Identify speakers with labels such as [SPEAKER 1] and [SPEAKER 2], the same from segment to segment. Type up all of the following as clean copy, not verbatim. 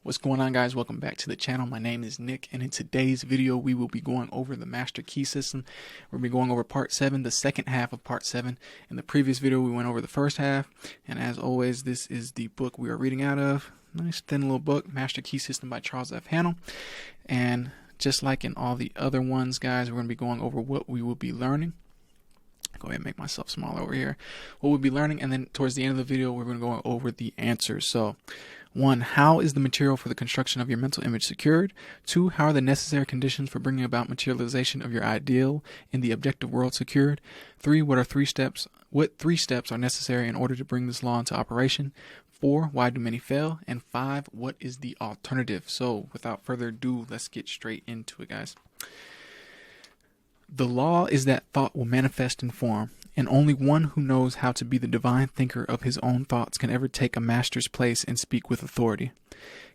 [SPEAKER 1] What's going on, guys? Welcome back to the channel. My name is Nick, and in today's video we will be going over the master key system. We'll be going over part 7, the second half of part 7. In the previous video we went over the first half, and as always this is the book we are reading out of. Nice thin little book, Master Key System by Charles F. Hannell. And just like in all the other ones, guys, we're going to be going over what we will be learning. Go ahead and make myself smaller over here. What we'll be learning, and then towards the end of the video we're going to go over the answers. So 1. How is the material for the construction of your mental image secured? 2. How are the necessary conditions for bringing about materialization of your ideal in the objective world secured? 3. What 3 steps are necessary in order to bring this law into operation? 4. Why do many fail? And 5. What is the alternative? So without further ado, let's get straight into it, guys. The law is that thought will manifest in form, and only one who knows how to be the divine thinker of his own thoughts can ever take a master's place and speak with authority.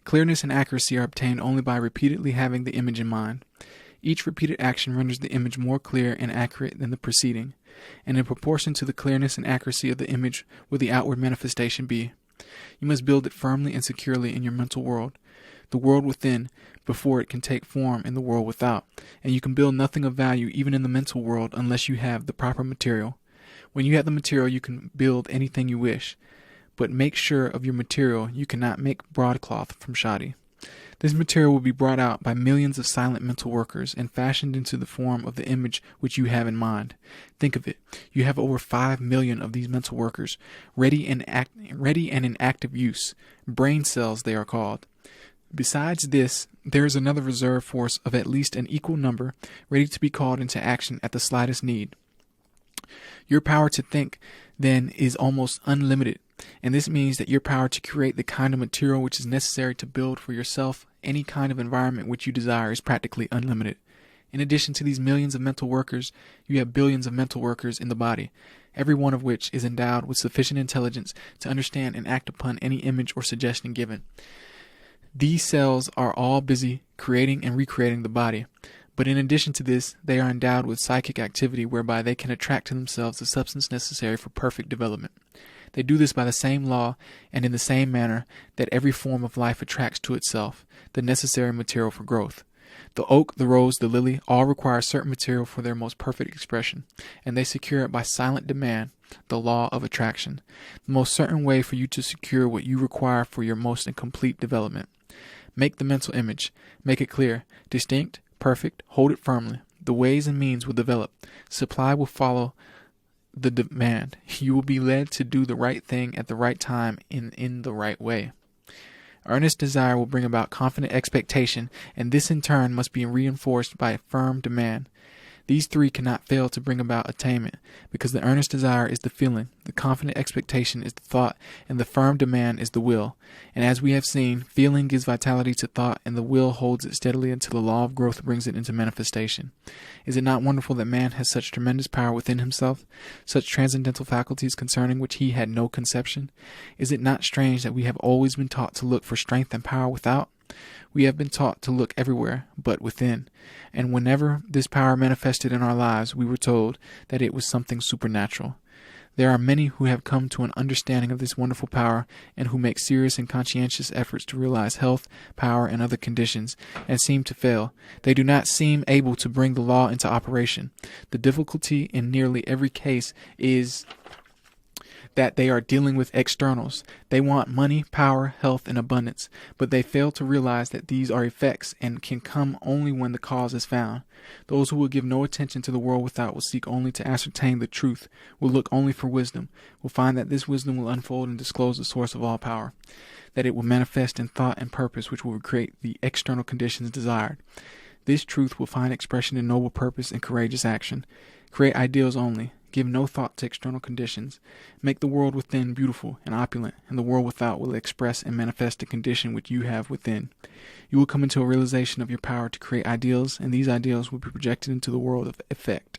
[SPEAKER 1] Clearness and accuracy are obtained only by repeatedly having the image in mind. Each repeated action renders the image more clear and accurate than the preceding, and in proportion to the clearness and accuracy of the image will the outward manifestation be. You must build it firmly and securely in your mental world, the world within, before it can take form in the world without, and you can build nothing of value even in the mental world unless you have the proper material. When you have the material, you can build anything you wish, but make sure of your material. You cannot make broadcloth from shoddy. This material will be brought out by millions of silent mental workers and fashioned into the form of the image which you have in mind. Think of it. You have over 5 million of these mental workers, ready and in active use. Brain cells, they are called. Besides this, there is another reserve force of at least an equal number, ready to be called into action at the slightest need. Your power to think, then, is almost unlimited, and this means that your power to create the kind of material which is necessary to build for yourself any kind of environment which you desire is practically unlimited. In addition to these millions of mental workers, you have billions of mental workers in the body, every one of which is endowed with sufficient intelligence to understand and act upon any image or suggestion given. These cells are all busy creating and recreating the body, but in addition to this, they are endowed with psychic activity whereby they can attract to themselves the substance necessary for perfect development. They do this by the same law and in the same manner that every form of life attracts to itself the necessary material for growth. The oak, the rose, the lily, all require certain material for their most perfect expression, and they secure it by silent demand, the law of attraction, the most certain way for you to secure what you require for your most and complete development. Make the mental image. Make it clear, distinct, perfect. Hold it firmly. The ways and means will develop. Supply will follow the demand. You will be led to do the right thing at the right time in the right way. Earnest desire will bring about confident expectation, and this in turn must be reinforced by a firm demand. These 3 cannot fail to bring about attainment, because the earnest desire is the feeling, the confident expectation is the thought, and the firm demand is the will. And as we have seen, feeling gives vitality to thought, and the will holds it steadily until the law of growth brings it into manifestation. Is it not wonderful that man has such tremendous power within himself, such transcendental faculties concerning which he had no conception? Is it not strange that we have always been taught to look for strength and power without? We have been taught to look everywhere but within, and whenever this power manifested in our lives, we were told that it was something supernatural. There are many who have come to an understanding of this wonderful power and who make serious and conscientious efforts to realize health, power, and other conditions, and seem to fail. They do not seem able to bring the law into operation. The difficulty in nearly every case is that they are dealing with externals. They want money, power, health, and abundance, but they fail to realize that these are effects and can come only when the cause is found. Those who will give no attention to the world without will seek only to ascertain the truth, will look only for wisdom, will find that this wisdom will unfold and disclose the source of all power, that it will manifest in thought and purpose which will create the external conditions desired. This truth will find expression in noble purpose and courageous action. Create ideals only. Give no thought to external conditions. Make the world within beautiful and opulent, and the world without will express and manifest the condition which you have within. You will come into a realization of your power to create ideals, and these ideals will be projected into the world of effect.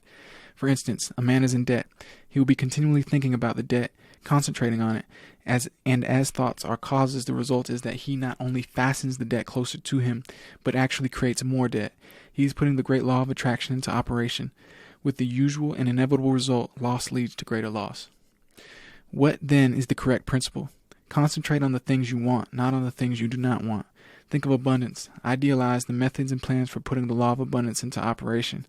[SPEAKER 1] For instance, a man is in debt. He will be continually thinking about the debt, concentrating on it, as thoughts are causes. The result is that he not only fastens the debt closer to him, but actually creates more debt. He is putting the great law of attraction into operation. With the usual and inevitable result, loss leads to greater loss. What then is the correct principle? Concentrate on the things you want, not on the things you do not want. Think of abundance. Idealize the methods and plans for putting the law of abundance into operation.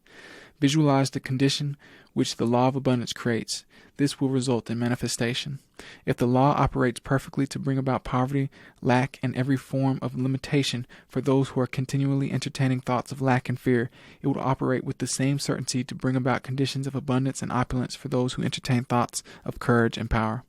[SPEAKER 1] Visualize the condition which the law of abundance creates. This will result in manifestation. If the law operates perfectly to bring about poverty, lack, and every form of limitation for those who are continually entertaining thoughts of lack and fear, it will operate with the same certainty to bring about conditions of abundance and opulence for those who entertain thoughts of courage and power.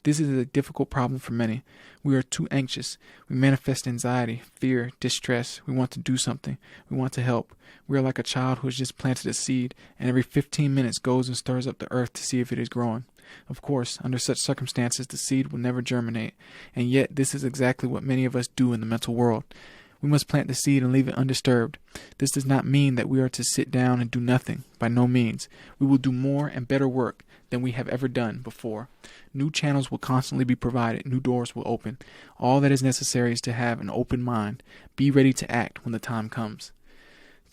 [SPEAKER 1] This is a difficult problem for many. We are too anxious. We manifest anxiety, fear, distress. We want to do something. We want to help. We are like a child who has just planted a seed and every 15 minutes goes and stirs up the earth to see if it is growing. Of course, under such circumstances, the seed will never germinate. And yet, this is exactly what many of us do in the mental world. We must plant the seed and leave it undisturbed. This does not mean that we are to sit down and do nothing. By no means. We will do more and better work than we have ever done before. New channels will constantly be provided. New doors will open. All that is necessary is to have an open mind. Be ready to act when the time comes.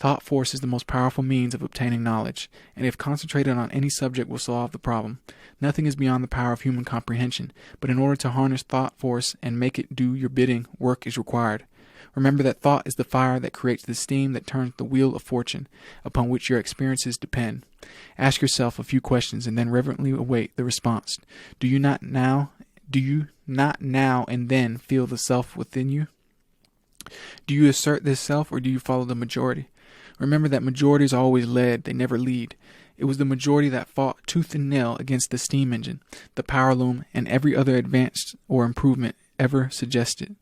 [SPEAKER 1] Thought force is the most powerful means of obtaining knowledge, and if concentrated on any subject will solve the problem. Nothing is beyond the power of human comprehension, but in order to harness thought force and make it do your bidding, work is required. Remember that thought is the fire that creates the steam that turns the wheel of fortune, upon which your experiences depend. Ask yourself a few questions and then reverently await the response. Do you not now and then feel the self within you? Do you assert this self or do you follow the majority? Remember that majorities always led, they never lead. It was the majority that fought tooth and nail against the steam engine, the power loom, and every other advance or improvement ever suggested.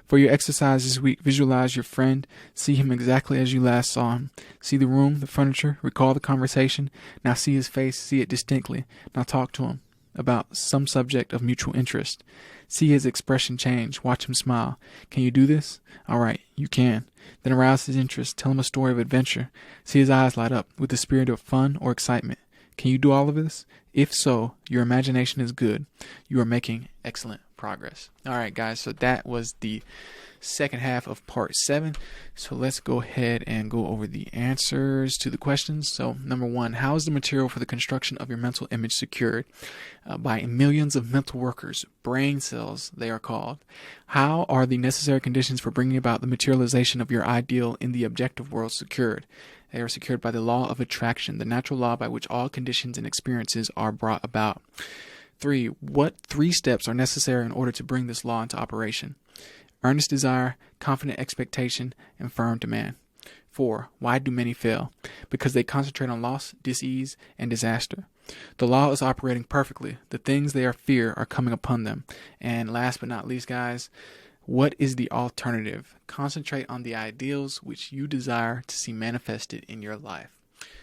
[SPEAKER 1] For your exercise this week, visualize your friend, see him exactly as you last saw him. See the room, the furniture, recall the conversation. Now see his face, see it distinctly. Now talk to him about some subject of mutual interest. See his expression change, watch him smile. Can you do this? All right, you can. Then arouse his interest, tell him a story of adventure. See his eyes light up with the spirit of fun or excitement. Can you do all of this? If so, your imagination is good. You are making excellent progress. All right, guys, so that was the second half of part 7. So let's go ahead and go over the answers to the questions. So number 1, how is the material for the construction of your mental image secured? By millions of mental workers, brain cells they are called. How are the necessary conditions for bringing about the materialization of your ideal in the objective world secured? They are secured by the law of attraction, the natural law by which all conditions and experiences are brought about. 3. What 3 steps are necessary in order to bring this law into operation? Earnest desire, confident expectation, and firm demand. 4. Why do many fail? Because they concentrate on loss, dis-ease, and disaster. The law is operating perfectly. The things they fear are coming upon them. And last but not least, guys, what is the alternative? Concentrate on the ideals which you desire to see manifested in your life.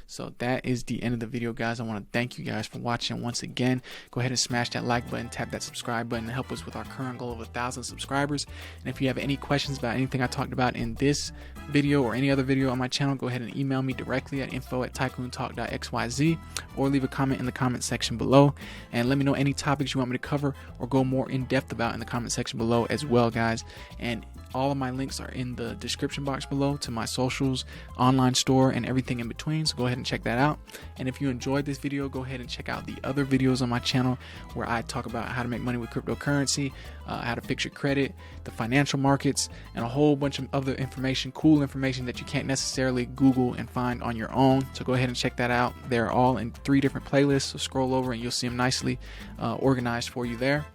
[SPEAKER 1] So that is the end of the video, guys. I want to thank you guys for watching once again. Go ahead and smash that like button, tap that subscribe button to help us with our current goal of 1,000 subscribers. And if you have any questions about anything I talked about in this video or any other video on my channel, go ahead and email me directly at info@tycoontalk.xyz or leave a comment in the comment section below. And let me know any topics you want me to cover or go more in depth about in the comment section below as well, guys. And all of my links are in the description box below to my socials, online store, and everything in between. So go ahead and check that out. And if you enjoyed this video, go ahead and check out the other videos on my channel where I talk about how to make money with cryptocurrency, how to fix your credit, the financial markets, and a whole bunch of other information, cool information that you can't necessarily Google and find on your own. So go ahead and check that out. They're all in 3 different playlists. So scroll over and you'll see them nicely organized for you there.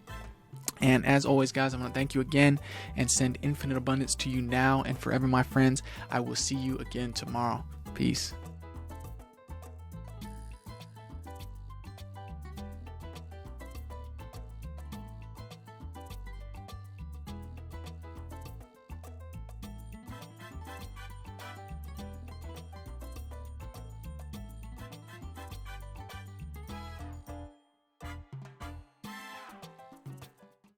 [SPEAKER 1] And as always, guys, I want to thank you again and send infinite abundance to you now and forever, my friends. I will see you again tomorrow. Peace.